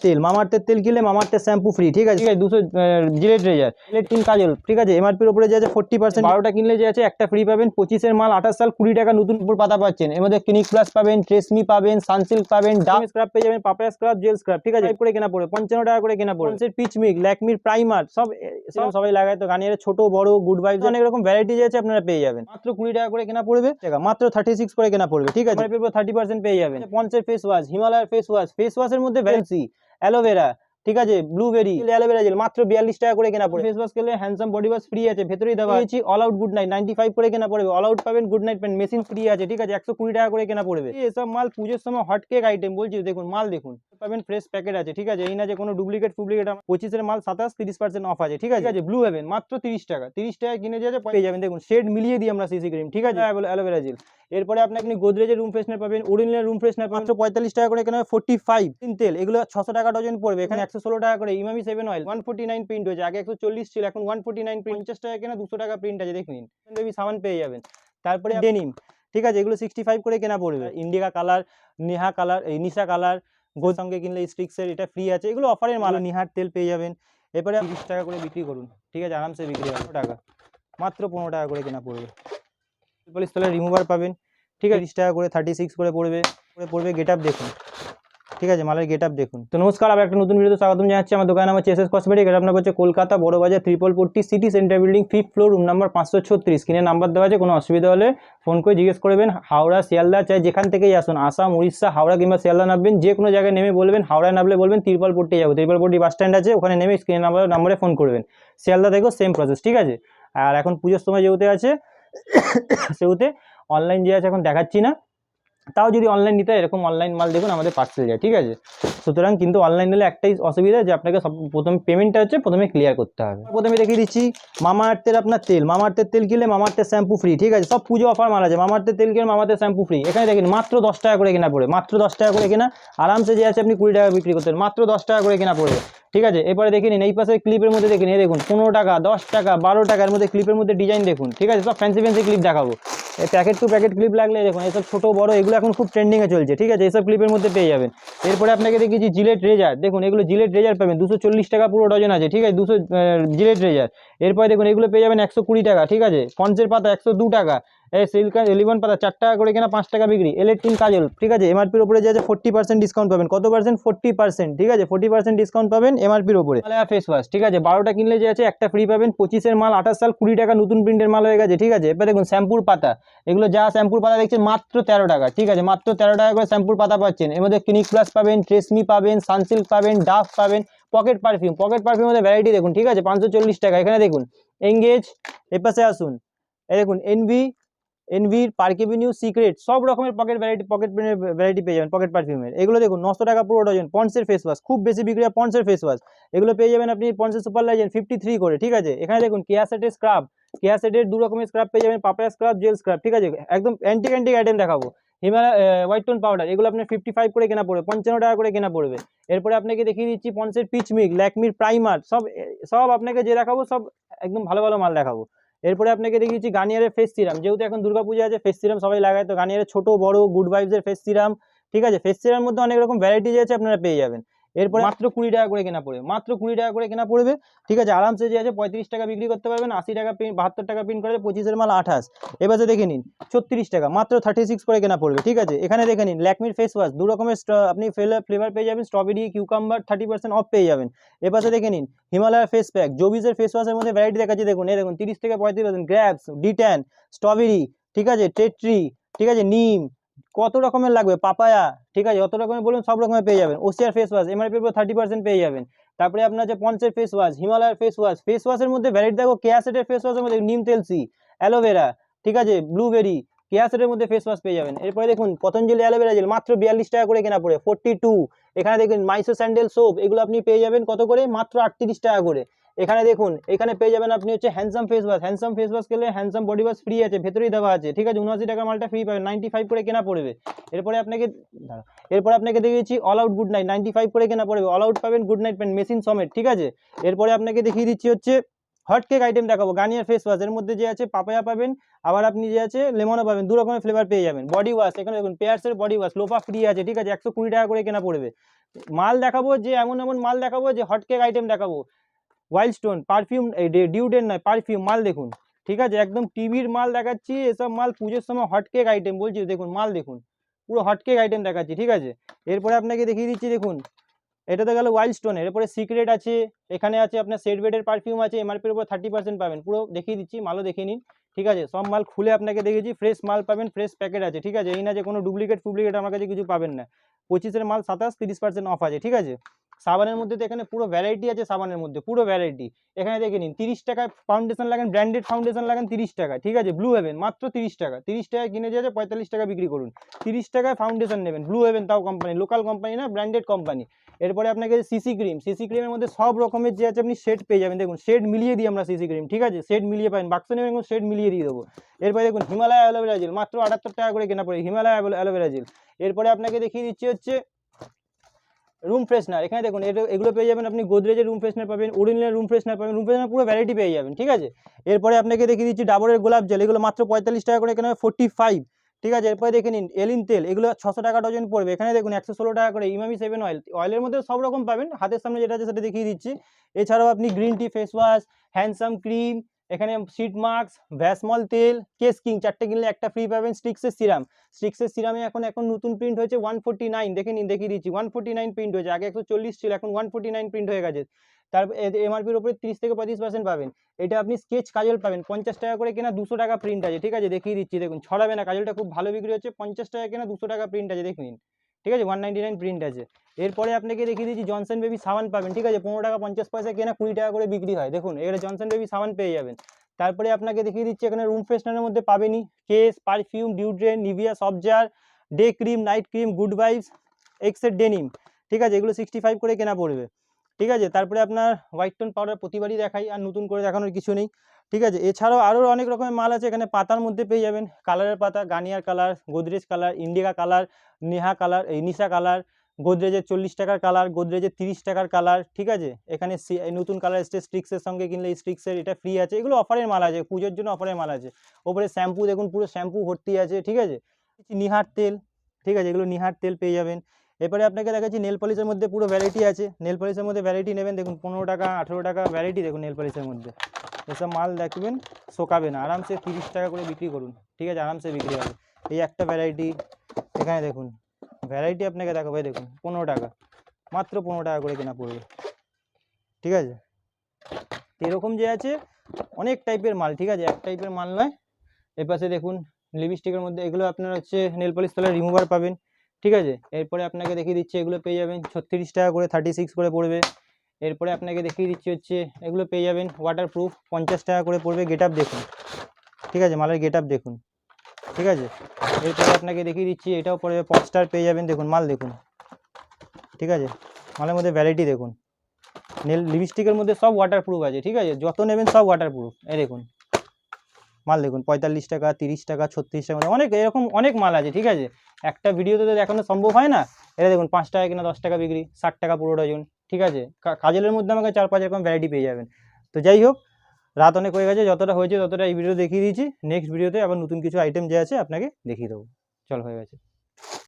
তেল, মামাআর্থের তেল কিনলে মামাআর্থের শ্যাম্পু ফ্রি, ঠিক আছে 200 জিলেট রেজার, জিলেট টিন কাজল, ঠিক আছে এমআরপির উপরে যে আছে 40%, 12টা কিনলে যে আছে একটা ফ্রি পাবেন। 25-এর মাল 28 সাল 20 টাকা নতুন উপর পাতা পাচ্ছেন। এর মধ্যে ক্লিনিক প্লাস পাবেন, ট্রেসমি পাবেন, সানসিল্ক পাবেন, ডাভ স্ক্রাব পেয়ে যাবেন, পাপায়া স্ক্রাব, জেল স্ক্রাব, ঠিক আছে করে কেনা পড়বে 55 টাকা করে কেনা পড়বে। পন্সের পিচ মিক, ল্যাকমির প্রাইমার, সবাই লাগায় তো গার্নিয়ারের ছোট বড় গুড ভাইবস অনেক রকম ভ্যারাইটি আছে আপনারা পেয়ে যাবেন। মাত্র 20 টাকা করে কেনা পড়বে, মাত্র 36 করে কেনা পড়বে, ঠিক আছে 30% পেয়ে যাবেন। পন্সের ফেস ওয়াশ, হিমালয়ের ফেস ওয়াশের মধ্যে ভ্যালেন্সি, অ্যালোভেরা, ঠিক আছে ব্লুবেরি, অ্যালোভেরা জেল মাত্র 42 টাকা করে কেনা পড়বে। ফেস ওয়াশ করলে হ্যান্ডসাম বডি ওয়াশ ফ্রি আছে, ভেতরেই দেওয়া আছে অল আউট গুড নাইট 95 করে কেনা পড়বে। অল আউট পাবেন, Good Knight pen machine free আছে, ঠিক আছে 120 টাকা করে কেনা পড়বে। এসব মাল পুজোর সময় হটকেক আইটেম বলছি, দেখুন মাল দেখুন পাবেন, ফ্রেশ প্যাকেট আছে, ঠিক আছে এই না যে কোনো ডুপ্লিকেট 25-এর মাল 27-30% অফ আছে, ঠিক আছে ব্লু হেভেন মাত্র 30 টাকা কিনে যে পেয়ে যাবেন। দেখুন শেড মিলিয়ে দিই আমরা সিসি ক্রিম, ঠিক আছে অ্যালোভেরা জেল। এরপরে আপনি গোদরেজের রুম ফ্রেশনার পাবেন, ওরিজিনাল রুম ফ্রেশনার মাত্র 45 টাকা করে কেনা। 45 তেল এগুলো 600 টাকা ডজন পড়বে, এখানে 116 টাকা করে। ইমামি 7 অয়েল 149 প্রিন্ট হয়েছে, আগে 140 ছিল, এখন 149 প্রিন্ট, 50 টাকা কেনা 200 টাকা প্রিন্ট আছে, দেখুন বেবি সাবান পেয়ে যাবেন। তারপরে ডেনিম, ঠিক আছে এগুলো 65 করে কেনা পড়বে। ইন্ডিকা কালার, নেহা কালার, এই নিশা কালার, গোর সঙ্গে কিনলে স্ট্রিক্সের এটা ফ্রি আছে, এগুলো অফারের মাল। নিহার তেল পেয়ে যাবেন। এরপরে 30 টাকা করে বিক্রি করুন, ঠিক আছে আরামসে বিক্রি হবে টাকা, মাত্র 15 টাকা করে কেনা পড়বে। পলিশ তেলের রিমুভার পাবেন, ঠিক আছে 30 টাকা করে, 36 করে পড়বে। গেট আপ দেখুন, ঠিক আছে মালের গেট আপ দেখুন। তো নমস্কার, আবার একটা নতুন ভিডিওতে স্বাগতম জানাচ্ছি। আমার দোকানের নাম হচ্ছে এসএস কসমেটিক, এটা আপনার হচ্ছে Kolkata Burrabazar 340 city centre building 5th floor, room number 536। স্ক্রিনে নাম্বার দেওয়া আছে, কোনো অসুবিধা হলে ফোন করে জিজ্ঞেস করবেন। হাওড়া, শিয়ালদা, চাই যেখান থেকেই আসুন, আসাম, উড়িষ্যা, হাওড়া কিংবা শিয়ালদা নামবেন, যে কোনো জায়গায় নেমে বলবেন হাওড়ায় নামলে বলবেন তিরপালপট্টি যাবো, তিরপালপট্টি বাস স্ট্যান্ড আছে, ওখানে নেমে স্ক্রিনে নাম্বারে ফোন করবেন। শিয়ালদা থেকেও সেম প্রসেস, ঠিক আছে। আর এখন পুজোর সময় যেহেতু আছে সেহেতু অনলাইন যে আছে এখন দেখাচ্ছি না, তাও যদি অনলাইন নিতে হয় এরকম অনলাইন মাল দেখুন আমাদের পার্সেল যায়, ঠিক আছে। সুতরাং কিন্তু অনলাইন নিলে একটাই অসুবিধা, যে আপনাকে প্রথমে পেমেন্টটা হচ্ছে প্রথমে ক্লিয়ার করতে হবে। প্রথমে দেখিয়ে দিচ্ছি মামাআর্থের আপনার তেল, মামাআর্থের তেল কিনলে মামাআর্থের শ্যাম্পু ফ্রি, ঠিক আছে সব পুজো অফার মাল আছে। মামাআর্থের তেল কিনলে মামাআর্থের শ্যাম্পু ফ্রি, এখানে দেখেন মাত্র 10 টাকা করে কেনা পড়বে, মাত্র 10 টাকা করে কেনা, আরামসে যে আছে আপনি 20 টাকা বিক্রি করতেন, মাত্র 10 টাকা করে কেনা পড়বে, ঠিক আছে। এরপরে দেখে নিন এই পাশে ক্লিপের মধ্যে দেখে নিন, দেখুন 15 টাকা, 10 টাকা, 12 টাকার মধ্যে ক্লিপের মধ্যে ডিজাইন দেখুন, ঠিক আছে সব ফ্যান্সি ক্লিপ দেখাবো। এই প্যাকেট টু প্যাকেট ক্লিপ লাগলে দেখুন, এসব ছোট বড় এগুলো এখন খুব ট্রেন্ডিংয়ে চলছে, ঠিক আছে এইসব ক্লিপের মধ্যে পেয়ে যাবেন। এরপরে আপনাকে দেখিয়েছি জিলেট রেজার, দেখুন এগুলো জিলেট রেজার পাবেন 240 টাকা পুরো ডজন আছে, ঠিক আছে 200 জিলেট রেজার। এরপরে দেখুন এগুলো পেয়ে যাবেন 120 টাকা, ঠিক আছে পন্সের পাতা 102 টাকা, এই সিল্ক লিবন পাতা 4 টাকা করে কেনা, 5 টাকা বিক্রি। ইলেকট্রিক কাজল, ঠিক আছে এমআরপির উপরে যে আছে 40% ডিসকাউন্ট পাবেন, কত পার্সেন্ট 40%, ঠিক আছে 40% ডিসকাউন্ট পাবেন এমআরপির উপরে। হিমালয়া ফেস ওয়াশ, ঠিক আছে 12টা কিনলে যে আছে একটা ফ্রি পাবেন। 25-এর মাল 28 সাল 20 টাকা নতুন প্রিন্টের মাল হয়ে গেছে, ঠিক আছে। এরপরে দেখুন শ্যাম্পুর পাতা, এগুলো যা শ্যাম্পুর পাতা দেখছেন মাত্র 13 টাকা, ঠিক আছে মাত্র 13 টাকা করে শ্যাম্পুর পাতা পাচ্ছেন। এর মধ্যে ক্লিনিক প্লাস পাবেন, ট্রেসমি পাবেন, সানসিল্ক পাবেন, ডাভ পাবেন, পকেট পারফিউমের ভ্যারাইটি দেখুন, ঠিক আছে 540 টাকা। এখানে দেখুন এঙ্গেজ, এর পাশে আসুন এই দেখুন এনভির, পার্ক এভিনিউ, সিক্রেট, সব রকমের পকেট ভ্যারাইটি পেয়ে যাবেন পকেট পারফিউমের। এগুলো দেখুন 900 টাকা পুরো ডজন। পন্সের ফেস ওয়াশ, খুব বেশি বিক্রি হয় পন্সের ফেস ওয়াশ, এগুলো পেয়ে যাবেন আপনি পন্সের সুপার লাইজেন 53 করে, ঠিক আছে। এখানে দেখুন কেয়া সেটের স্ক্রাব, কেয়া সেটের 2 রকমের স্ক্রাব পেয়ে যাবেন, পাপায়া স্ক্রাব, জেল স্ক্রাব, ঠিক আছে একদম অ্যান্টিক আইটেম দেখাবো। হিমালয় হোয়াইট টোন পাউডার, এগুলো আপনার 55 করে কেনা পড়বে, 55 টাকা করে কেনা পড়বে। এরপরে আপনাকে দেখিয়ে দিচ্ছি পন্সের পিচ মিক, ল্যাকমির প্রাইমার, সব আপনাকে যে দেখাবো সব একদম ভালো ভালো মাল দেখাবো। এরপরে আপনাকে দেখিয়েছি গার্নিয়ারের ফেস সিরাম, যেহেতু এখন দুর্গাপূজা আছে ফেস সিরাম সবাই লাগায়, তো গার্নিয়ারের ছোট বড় গুড ভাইবসের ফেস সিরাম, ঠিক আছে ফেস সিরাম মধ্যে অনেক রকম ভ্যারাইটি আছে আপনারা পেয়ে যাবেন। এরপরে মাত্র 20 টাকা করে কেনা পড়বে, মাত্র 20 টাকা করে কেনা পড়বে, ঠিক আছে আরামসে যে আছে 35 টাকা বিক্রি করতে পারবেন। 80 টাকা 72 টাকা প্রিন্ট করে 25-এর মাল 28। এবারে দেখে নিন 36 টাকা, মাত্র 36 করে কেনা পড়বে, ঠিক আছে। এখানে দেখে নিন ল্যাকমির ফেস ওয়াশ, 2 রকমের আপনি ফ্লেভার পেয়ে যাবেন, স্ট্রবেরি, কিউকাম্বার 30% অফ পেয়ে যাবেন। এবারে দেখে নিন হিমালয়ের ফেস প্যাক, জোবিসের ফেস ওয়াশের মধ্যে ভ্যারাইটি দেখাচ্ছি দেখুন, এই দেখুন 30 থেকে 35%, গ্র্যাবস, ডিট্যান, স্ট্রবেরি, ঠিক আছে টেট্রি, ঠিক আছে নিম, কত রকমের লাগবে, পাপায়া, ঠিক আছে যত রকমের বলুন সব রকমের পেয়ে যাবেন। ওসিয়ার ফেস ওয়াশ এমআরপি উপর 30% পেয়ে যাবেন। তারপরে আপনার যে পন্সের ফেস ওয়াশ, হিমালয়ের ফেস ওয়াশের মধ্যে ভ্যারাইটি দেখো, কেয়া সেটের ফেস ওয়াশের মধ্যে নিম তেলসি, অ্যালোভেরা, ঠিক আছে ব্লুবেরি, কেয়া সেটের মধ্যে ফেস ওয়াশ পেয়ে যাবেন। এরপরে দেখুন পতঞ্জলি অ্যালোভেরা জেল মাত্র 42 টাকা করে কেনা পড়ে 42। এখানে দেখুন মাইসো স্যান্ডেল সোপ, এগুলো আপনি পেয়ে যাবেন কত করে, মাত্র 38 টাকা করে। এখানে দেখুন এখানে পেয়ে যাবেন আপনি হচ্ছে হ্যান্ডসাম ফেস ওয়াশ খেলে হ্যান্ডসাম বডি ওয়াশ ফ্রি আছে, ভেতরেই দেওয়া আছে, ঠিক আছে 79 টাকা মালটা ফ্রি পাবেন, 95 করে কেনা পড়বে। এরপরে আপনাকে দেখিয়েছি অল আউট গুড নাইট 95 করে কেনা পড়বে, অল আউট পাবেন, গুড নাইট পেন মেশিন সমেত, ঠিক আছে। এরপরে আপনাকে দেখিয়ে দিচ্ছি হচ্ছে হট কেক আইটেম দেখাবো, গার্নিয়ার ফেস ওয়াশ, এর মধ্যে যে আছে পাপায়া পাবেন, আবার আপনি যে আছে লেমনও পাবেন, দু রকমের ফ্লেভার পেয়ে যাবেন। বডি ওয়াশ, এখানে দেখুন পেয়ার্সের বডি ওয়াশ, লোফা ফ্রি আছে, ঠিক আছে, 120 টাকা করে কেনা পড়বে। মাল দেখাবো যে এমন এমন মাল দেখাবো যে হট কেক আইটেম দেখাবো, ওয়াইল্ড স্টোন পারফিউম, ডিউডেন নয় পারফিউম মাল দেখুন, ঠিক আছে, একদম টিভির মাল দেখাচ্ছি, এসব মাল পুজোর সময় হট কেক আইটেম বলছি, দেখুন মাল দেখুন, পুরো হট কেক আইটেম দেখাচ্ছি, ঠিক আছে। এরপরে আপনাকে দেখিয়ে দিচ্ছি, দেখুন এটা তো গেল ওয়াইল্ড স্টোনের, এরপরে সিক্রেট আছে, এখানে আছে আপনার সেট বেডের পারফিউম আছে, এমআরপির উপর 30% পাবেন, পুরো দেখিয়ে দিচ্ছি, মালও দেখে নিন, ঠিক আছে, সব মাল খুলে আপনাকে দেখেছি, ফ্রেশ মাল পাবেন, ফ্রেশ প্যাকেট আছে, ঠিক আছে, এই না যে কোনো ডুপ্লিকেট আমার কাছে কিছু পাবেন না। 25-এর মাল 27-30% অফ আছে, ঠিক আছে। সাবানের মধ্যে তো এখানে পুরো ভ্যারাইটি আছে, সাবানের মধ্যে পুরো ভ্যারাইটি, এখানে দেখে নিন, 30 টাকায় ফাউন্ডেশন লাগান, ব্র্যান্ডেড ফাউন্ডেশন লাগান 30 টাকা, ঠিক আছে, ব্লু হেভেন মাত্র 30 টাকা, 30 টাকায় কিনে যে 45 টাকা বিক্রি করুন, 30 টাকায় ফাউন্ডেশন নেবেন, ব্লু হেভেন তাও কোম্পানি, লোকাল কোম্পানি না, ব্র্যান্ডেড কোম্পানি। এরপরে আপনাকে সিসি ক্রিম, সিসি ক্রিমের মধ্যে সব রকমের যে আছে আপনি শেড পেয়ে যাবেন, দেখুন শেড মিলিয়ে দিই আমরা সিসি ক্রিম, ঠিক আছে, শেড মিলিয়ে পাবেন, বাক্স নেবেন শেড মিলিয়ে দিয়ে দেবো। এরপরে দেখুন হিমালয় অ্যালোভেরা জেল, মাত্র 78 টাকা করে কেনা পড়ে হিমালয় অ্যালোভেরা জেল। এরপরে আপনাকে দেখিয়ে দিচ্ছি হচ্ছে রুম ফ্রেশনার, এখানে দেখুন এগুলো পেয়ে যাবেন আপনি, গোদরেজের রুম ফ্রেশনার পাবেন, ওরিজিনাল রুম ফ্রেশনার পাবেন, রুম ফ্রেশনার পুরো ভ্যারাইটি পেয়ে যাবেন, ঠিক আছে। এরপরে আপনাকে দেখিয়ে দিচ্ছি ডাবরের গোলাপ জল, এগুলো মাত্র 45 টাকা করে এখানে 45, ঠিক আছে। এরপরে দেখে নিন এলিন তেল, এগুলো 600 টাকা ডজন পড়বে, এখানে দেখুন 116 টাকা করে। ইমামি 7 অয়েল, অয়েলের মধ্যে সব রকম পাবেন, হাতের সামনে যেটা আছে সেটা দেখিয়ে দিচ্ছি। এছাড়াও আপনি green tea face wash, handsome cream, এখানে শিট মাস্ক, ভ্যাসমল তেল, কেস কিং 4টে কিনলে একটা ফ্রি পাবেন, স্টিক্সের সিরাম, স্টিক্সের সিরামে এখন নতুন প্রিন্ট হয়েছে 149, দেখে নিন দেখিয়ে দিচ্ছি 149 প্রিন্ট হয়েছে, আগে 140 ছিল, এখন 149 প্রিন্ট হয়ে গেছে। তারপর এমআরপির উপরে 30 থেকে 35% পাবেন। এটা আপনি স্কেচ কাজল পাবেন 50 টাকা করে কেনা, 200 টাকা প্রিন্ট আছে, ঠিক আছে, দেখিয়ে দিচ্ছি, দেখুন ছড়াবে না, কাজলটা খুব ভালো বিক্রি হচ্ছে, 50 টাকা কেনা, 200 টাকা প্রিন্ট আছে, দেখে নিন, ঠিক আছে, 199 প্রিন্ট আছে। এরপরে আপনাকে দেখিয়ে দিচ্ছি জনসন বেবি সাবান পাবেন, ঠিক আছে, 15 টাকা 50 পয়সা কেনা, 20 টাকা করে বিক্রি হয়, দেখুন এখানে জনসন বেবি সাবান পেয়ে যাবেন। তারপরে আপনাকে দেখিয়ে দিচ্ছি এখানে রুম ফ্রেশনারের মধ্যে পাবেনই case, perfume, deodorant, Nivea soft jar, day cream, night cream, good vibes, এক্সের ডেনিম, ঠিক আছে, এগুলো 65 করে কেনা পড়বে, ঠিক আছে। তারপরে আপনার হোয়াইট টোন পাউডার প্রতিবারই দেখাই, আর নতুন করে দেখানোর কিছু নেই, ঠিক আছে। এছাড়াও আরও অনেক রকমের মাল আছে, এখানে পাতার মধ্যে পেয়ে যাবেন, কালারের পাতা, Garnier colour, Godrej colour, indica colour, Neha colour, এই নিশা কালার, গোদরেজের 40 টাকার কালার, গোদরেজের 30 টাকার কালার, ঠিক আছে। এখানে নতুন কালার এসছে, স্ট্রিক্সের সঙ্গে কিনলে স্ট্রিক্সের এটা ফ্রি আছে, এগুলো অফারের মাল আছে, পুজোর জন্য অফারের মাল আছে। ওপরে শ্যাম্পু দেখুন, পুরো শ্যাম্পু ভর্তি আছে, ঠিক আছে, নিহার তেল, ঠিক আছে, এগুলো নিহার তেল পেয়ে যাবেন। এরপরে আপনাকে দেখাচ্ছি নেল পলিশের মধ্যে পুরো ভ্যারাইটি আছে, নেল পলিশের মধ্যে ভ্যারাইটি নেবেন, দেখুন 15 টাকা 18 টাকা ভ্যারাইটি, দেখুন নেল পলিশের মধ্যে এসব মাল দেখবেন, শোকাবে না, আরামসে 30 টাকা করে বিক্রি করুন, ঠিক আছে, আরামসে বিক্রি হবে। এই একটা ভ্যারাইটি, এখানে দেখুন ভ্যারাইটি আপনাকে দেখাবো, দেখুন 15 টাকা, মাত্র 15 টাকা করে কেনা পড়বে, ঠিক আছে। এরকম যে আছে অনেক টাইপের মাল, ঠিক আছে, এক টাইপের মাল নয়। এর পাশে দেখুন লিপস্টিকের মধ্যে এগুলো আপনার হচ্ছে নেল পলিশ কালার রিমুভার পাবেন, ঠিক আছে। এরপরে আপনাকে দেখিয়ে দিচ্ছি এগুলো পেয়ে যাবেন 36 টাকা করে, 36 করে পড়বে। এরপরে আপনাকে দেখিয়ে দিচ্ছি হচ্ছে এগুলো পেয়ে যাবেন ওয়াটারপ্রুফ, 50 টাকা করে পড়বে, গেট আপ দেখুন, ঠিক আছে, মালের গেট আপ দেখুন, ঠিক আছে। এরপরে আপনাকে দেখিয়ে দিচ্ছি এটাও পড়বে পপস্টার পেয়ে যাবেন, দেখুন মাল দেখুন, ঠিক আছে, মালের মধ্যে ভ্যারাইটি দেখুন, নেল লিপস্টিকের মধ্যে সব ওয়াটারপ্রুফ আছে, ঠিক আছে, যত নেবেন সব ওয়াটারপ্রুফ। এই দেখুন মাল দেখুন 45 টাকা, 30 টাকা, 36 টাকা, অনেক এরকম অনেক মাল আছে, ঠিক আছে, একটা ভিডিওতে তো দেখানো সম্ভব হয় না। এটা দেখুন 5 টাকা কিনা 10 টাকা বিক্রি, 60 টাকা পুরো ডজন, ঠিক আছে। কাজলের মধ্যে আমাকে 4-5 রকম ভ্যারাইটি পেয়ে যাবেন। তো যাই হোক, রাত অনেক হয়ে গেছে, যতটা হয়েছে ততটা এই ভিডিও দেখিয়ে দিয়েছি, নেক্সট ভিডিওতে আবার নতুন কিছু আইটেম যে আছে আপনাকে দেখিয়ে দেবো। চল, হয়ে গেছে।